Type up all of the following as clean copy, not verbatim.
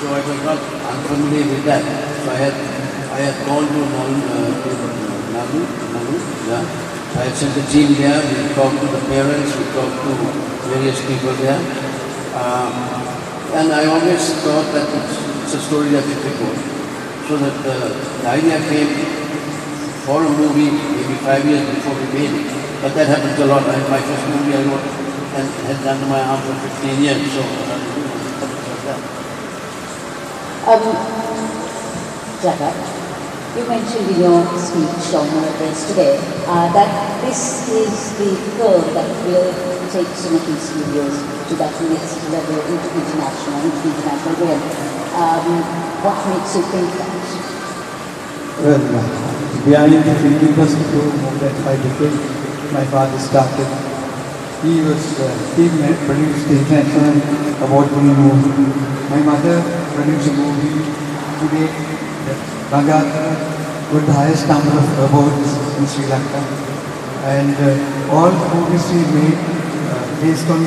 So I was not unfamiliar with that. So I had gone to Nalu, yeah. I had sent a team there. We talked to the parents. We talked to various people there. And I always thought that it's a story that we could go. So that the idea came for a movie maybe 5 years before we made it. But that happens a lot. My first movie I wrote and had done to my arm for 15 years. So Jagath, you mentioned in your speech on your address today that this is the film that will take Sumathi Studios to that next level into international realm. What makes you think that? Well, behind the film industry for more than 5 decades, my father started. He produced the international award-winning movie. My mother produced a movie today that Jagath got the highest number of awards in Sri Lanka. And all the movies we made based on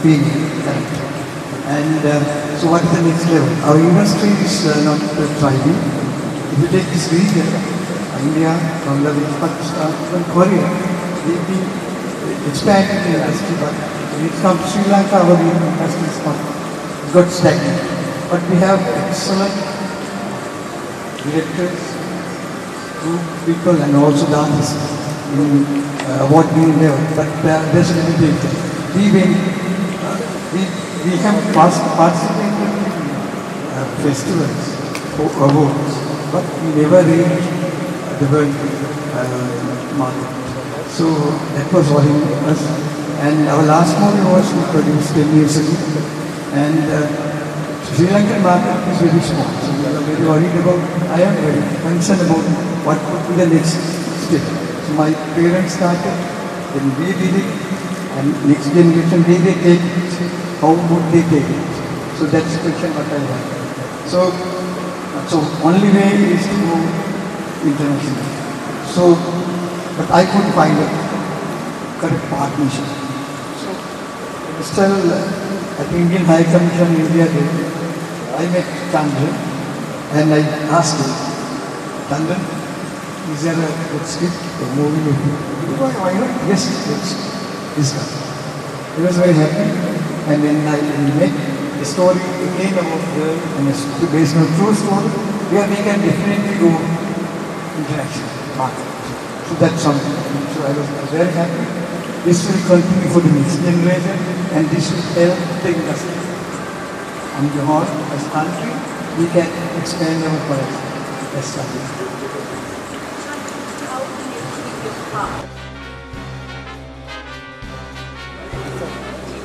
female character. And so what is the next level? Our industry is not thriving. If you take this region, India, Bangladesh, Pakistan, even Korea, we've been expanding the industry, but when it comes to Sri Lanka, our industry is not got stagnant. But we have excellent directors, good people, and also dancers in award-winning level. But there's a limitation. We have participated in festivals for awards, but we never reached the world market. So that was worrying us. And our last movie was produced 10 years ago. And Sri Lankan market is very small. So we are very worried about, I am very concerned about what would be the next step. So my parents started, then we did it, and next generation, they take it. How would they take it? So that's the question what I have. So only way is to go international. So, but I couldn't find a correct partnership. So, still, at Indian High Commission in India, I met Chandran and I asked him, Chandran, is there a good script, a movie? Why not? Yes, this guy. He was very happy, and then I met the story again about her, and it's based on a true story, where we can definitely go international market. So that's something. So I was very happy. This will continue for the next generation, and this will help the industry. On the whole, as a country, we can expand our products. That's something.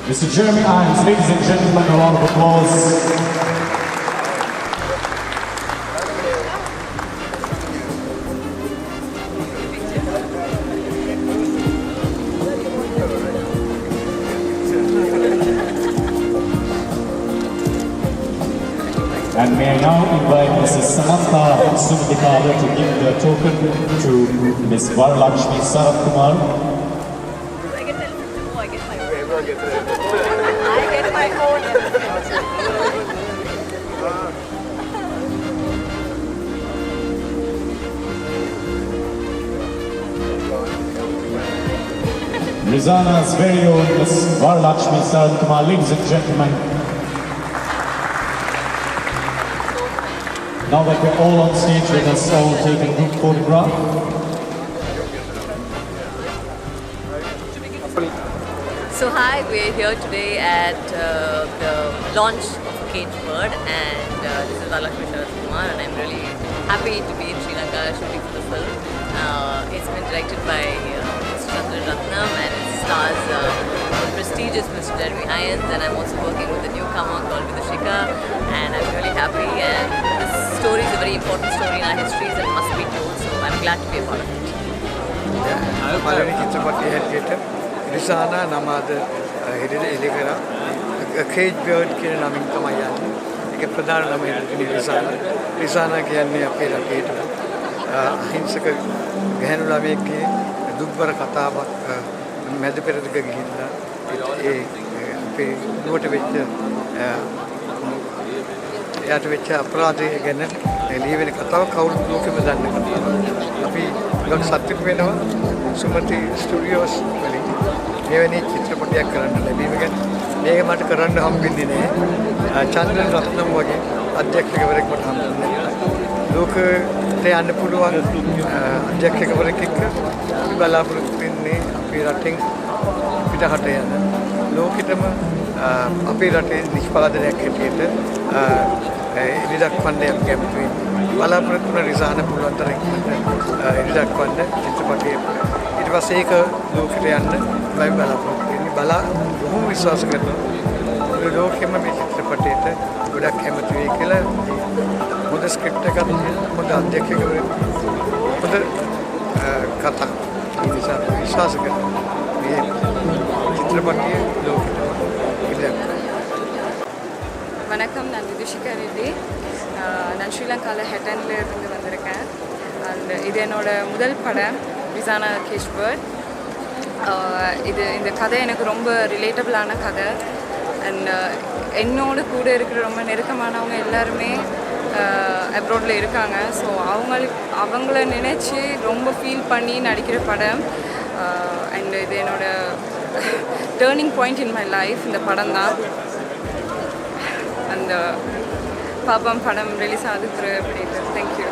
Mr. Jeremy Irons, ladies and gentlemen, a round of applause. And may I now invite Mrs. Sumathipala to give the token to Ms. Varalakshmi Sarathkumar. I get my own. Rizana's very own Miss Varalakshmi Sarath Kumar. Ladies and gentlemen, now that we're all on stage, let us all take a group photograph. So hi, we're here today at the launch of Cage Bird, and this is Varalakshmi Sarath Kumar, and I'm really happy to be in Sri Lanka shooting for the film. It's been directed by Mr. Chandr Rutnam, and it stars the prestigious Mr. Jeremy Irons, and I'm also working with a newcomer called Vidhushika, and I'm really happy, and this story is a very important story in our histories and must be told, so I'm glad to be a part of it. පළවෙනි චිත්‍රපටයේ හැටියට රිසානා නම අද හෙඩට එළි කරා cage bird කියන නමින් තමයි යන්නේ. ඒක ප්‍රධාන නම හෙඩට රිසානා. රිසානා කියන්නේ අපේ රටේට අහිංසක ගැහැණු ළමයෙක්ගේ දුක්බර කතාවක් මැද පෙරදිග ගිහිල්ලා ඒ අපේ නුවට වෙච්ච එයාට වෙච්ච අපරාධය ගැන ලියවෙන කතාවක් කවුරුත් ලෝකෙම දන්න කතාවක්. අපි ගොඩක් සතුටු වෙනවා සුමති ස්ටුඩියෝස් වලින් මෙවැනි චිත්‍රපටයක් කරන්න ලැබීම ගැන. මේක මට කරන්න හම්බෙන්නේ නෑ. චන්ද්‍රන් රත්නම් වගේ අධ්‍යක්ෂකවරයෙක් මට හම්බුනේ නෑ. ලෝකෙට යන්න පුළුවන් අධ්‍යක්ෂකවරයෙක් එක්ක අපි බලාපොරොත්තු වෙන්නේ අපේ රටෙන් පිටහට යන ලෝකෙටම අපේ රටේ නිෂ්පාදනයක් හැටියට ඉදිරිදක්වන්න යම් කැමති බලාපොරොත්තු වන රිසාන පුළුවන් තරම් ඉදිරිදක්වන්න චිත්‍රපටයේ ඊට පස්සේ ඒක ලෝකෙට යන්න මම බලාපොරොත්තු වෙන්නේ බොහොම විශ්වාස කරනවා ලෝකෙම මේ චිත්‍රපටයට ගොඩක් කැමති වෙයි කියලා හොඳ ස්ක්‍රිප්ට් එකක් හොඳ අධ්‍යක්ෂකවරයෙක් හොඳ කතා ඒ නිසා විශ්වාස කරනවා මේ චිත්‍රපටයේ ලෝකෙට ඉදිරියට வணக்கம், நான் விதுஷிகா ரெட்டி. நான் ஸ்ரீலங்காவில் ஹெட்டனில் இருந்து வந்திருக்கேன். அண்ட் இது என்னோட முதல் படம் ரிசானா கேஜ் பேர்ட். இந்த கதை எனக்கு ரொம்ப ரிலேட்டபிளான கதை. அண்ட் என்னோட கூட இருக்கிற ரொம்ப நெருக்கமானவங்க எல்லாருமே அப்ராடில் இருக்காங்க. ஸோ அவங்கள நினச்சி ரொம்ப ஃபீல் பண்ணி நடிக்கிற படம். அண்ட் இது என்னோட turning point in my life இந்த படம் தான். அந்த பாப்பம் படம் ரிலீஸ் ஆகுது. தேங்க்யூ.